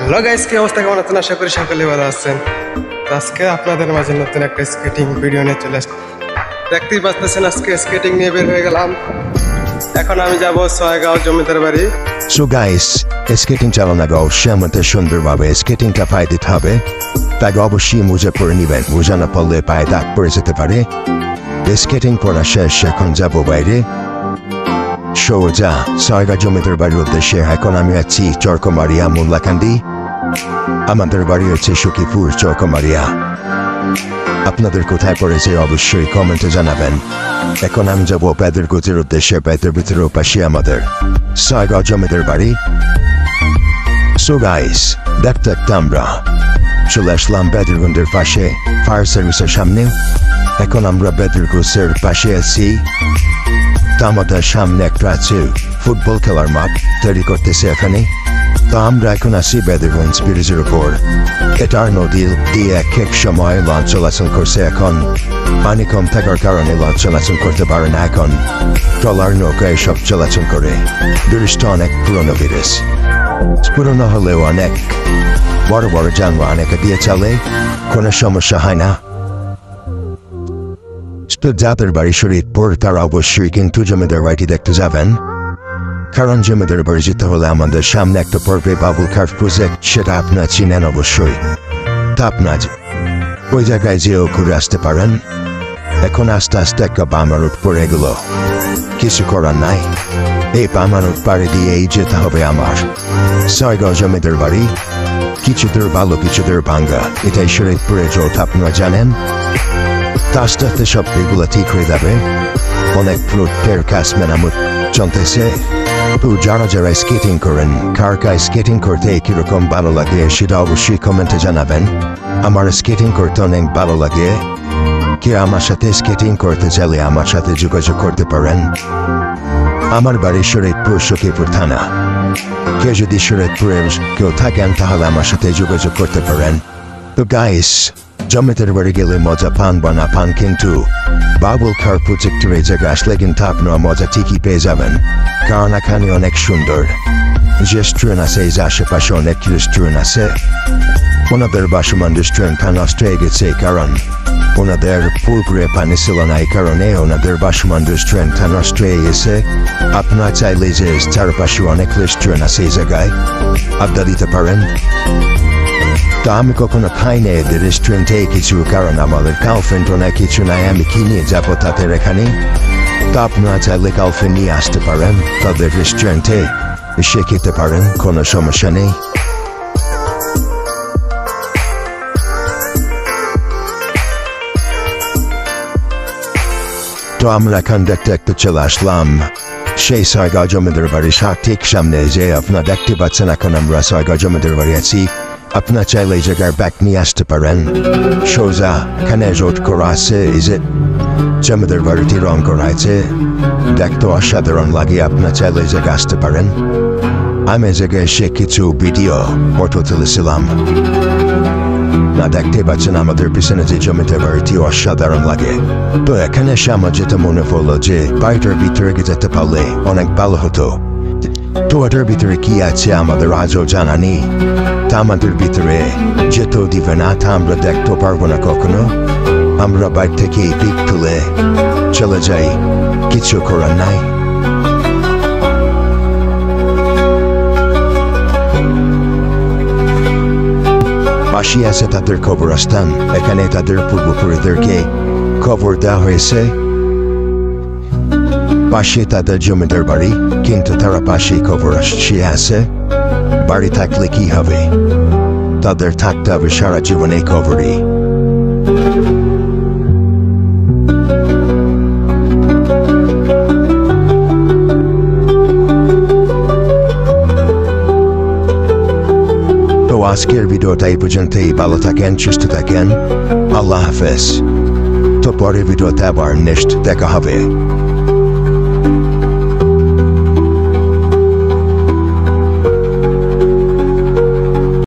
Hello guys, কি অবস্থা? কেমন আছেন? আশা করি সকলে ভালো আছেন। তো আজকে আপনাদের মাঝে নতুন একটা স্কেটিং ভিডিও নিয়ে চলে আসছি। দেখতেই পাচ্ছেন আজকে স্কেটিং নিয়ে বের হয়ে গেলাম। এখন আমি যাব ছয়গাঁও জমিদার বাড়ি। সো গাইস, স্কেটিং চালানো অবশ্যই আমাদের সুন্দরভাবে স্কেটিংটা পায়ে দিতে হবে। তাই অবশ্যই মোজা পরে নেবেন, মোজা না পরলে পায়ে দাগ পড়ে যেতে পারে। স্কেটিং পরা শেষ, এখন যাব বাইরে সোজা ছয়গাঁও জমিদার বাড়ির উদ্দেশ্যে। এখন আমি আছি চরকমারিয়া মোল্লাকান্দি। আমাদের বাড়ি হচ্ছে সখীপুর চরকমারিয়া। আপনাদের কোথায় পড়েছে অবশ্যই কমেন্টে জানাবেন। এখন আমি যাবো পেদেরগঞ্জের উদ্দেশ্যে। পেদের ভিতরে পাশে আমাদের ছয়গাঁও জমিদার বাড়ি। সো গাইস, দেখতে আমরা চলে আসলাম পেদেরগঞ্জের পাশে ফায়ার সার্ভিসের সামনে। এখন আমরা পেদেরগঞ্জের পাশে আছি। তো আমাদের সামনে একটা আছে ফুটবল খেলার মাঠ তৈরি করতেছে এখানে। তো আমরা এখন আছি পেদেরগঞ্জ ব্রিজের উপর। এটার নদী দিয়ে এক সময় লঞ্চ চলাচল করছে। এখন পানি কম থাকার কারণে লঞ্চ চলাচল করতে পারে না। এখন ট্রলার নৌকা এসব চলাচল করে। ব্রিজটা অনেক পুরনো ব্রিজ, পুরনো হলেও অনেক বড় বড় যানবাহন একে দিয়ে চলে, কোনো সমস্যা হয় না। তো যাদের বাড়ি শরীরপুর তারা অবশ্যই কিন্তু জমিদার বাড়িটি দেখতে যাবেন, কারণ জমিদার বাড়ি যেতে হলে আমাদের সামনে একটা পড়বে বাবুল কার্ভ প্রজেক্ট, সেটা আপনারা চিনেন অবশ্যই। তা আপনার ওই জায়গায় যেও ঘুরে আসতে পারেন। এখন আস্তে আস্তে একটা বামারুট পড়ে গেল, কিছু করার নাই। এই বামারুট পাড়ে দিয়েই যেতে হবে আমার ছয়গাঁও জমিদার বাড়ি। কিছুদের ভালো কিছুদের ভাঙ্গা, এটাই শরীরপুরের জোট, আপনারা জানেন। আস্তে আস্তে সব এগুলো ঠিক হয়ে যাবে। অনেক ফ্লুটের কাজ মেরামত চলতেছে। তো যারা যারা স্কেটিং করেন, কার কার স্কেটিং করতে কিরকম ভালো লাগে সেটা অবশ্যই কমেন্টে জানাবেন। আমার স্কেটিং করতে অনেক ভালো লাগে। কে আমার সাথে স্কেটিং করতে চাইলে আমার সাথে যোগাযোগ করতে পারেন। আমার বাড়ি শরীরপুর সখীপুর থানা। কেউ যদি শরীরপুরের কেউ থাকেন তাহলে আমার সাথে যোগাযোগ করতে পারেন। তো গাইস, জমিদার বাড়ি গেলে মজা পান বা না পান, কিন্তু বাবুল কার্ভ প্রজেক্টের এই জায়গায় আসলে কিন্তু আপনারা মজা ঠিকই পেয়ে যাবেন, কারণ এখানে অনেক সুন্দর রেস্টুরেন্ট আছে। এই যে আশেপাশে অনেক রেস্টুরেন্ট আছে। ওনাদের বাসমান রেস্টুরেন্টটা নষ্ট হয়ে গেছে, কারণ ওনাদের পুকুরে পানি ছিল না, এই কারণে ওনাদের বাসমান রেস্টুরেন্টটা নষ্ট হয়ে গেছে। আপনারা চাইলে যে চারপাশে অনেক রেস্টুরেন্ট আছে এই জায়গায় আড্ডা দিতে পারেন। তো আমি কখনো খাই না এদের রেস্টুরেন্টে কিছু, কারণ আমাদের গার্লফ্রেন্ড অনেক কিছু নাই, আমি কি নিয়ে যাবো তাদের এখানে। তো আপনারা চাইলে গার্লফ্রেন্ড নিয়ে আসতে পারেন, তাদের রেস্টুরেন্টে এসে খেতে পারেন, কোনো সমস্যা নেই। তো আমরা এখন দেখতে দেখতে চলে আসলাম সেই ছয়গাঁও জমিদার বাড়ির ঠিক সামনে। যে আপনারা দেখতে পাচ্ছেন এখন আমরা ছয়গাঁও জমিদার বাড়ি আছি। আপনার চাইলে এই জায়গায় ব্যাগ নিয়ে আসতে পারেন। সোজা এখানে রোড করা আছে, এই যে জমিদার বাড়িটি রং করা আছে, দেখতে অসাধারণ লাগে। আপনার চাইলে এই জায়গায় আসতে পারেন। আমি এই জায়গায় এসে কিছু ভিডিও ফটো তুলেছিলাম। না দেখতে পাচ্ছেন আমাদের পিছনে যে জমিদার বাড়িটি অসাধারণ লাগে। তো এখানে এসে আমার যেটা মনে পড়লো যে বাড়িটার ভিতরে যেতে পারলে অনেক ভালো হতো। তো এটার ভিতরে কি আছে আমাদের আজও জানা নেই। তা আমাদের ভিতরে যেতেও দিবে না, তা আমরা দেখতে পারবো না কখনো। আমরা বাইরে থেকে পিক তুলে চলে যাই, কিছু করার নাই। পাশে আছে তাদের কবরস্থান, এখানে তাদের পূর্বপুরুষদেরকে কবর দেওয়া হয়েছে। পাশে তাদের জমিদার বাড়ি, কিন্তু তারা পাশে কবর আছে। বাড়ি থাকলে কি হবে, তাদের থাকতে হবে সারা জীবন এই কবরই। তো আজকের ভিডিওটা এই পর্যন্তই। ভালো থাকেন, সুস্থ থাকেন, আল্লাহ হাফেজ। তো পরের ভিডিওতে আবার নেক্সট দেখা হবে।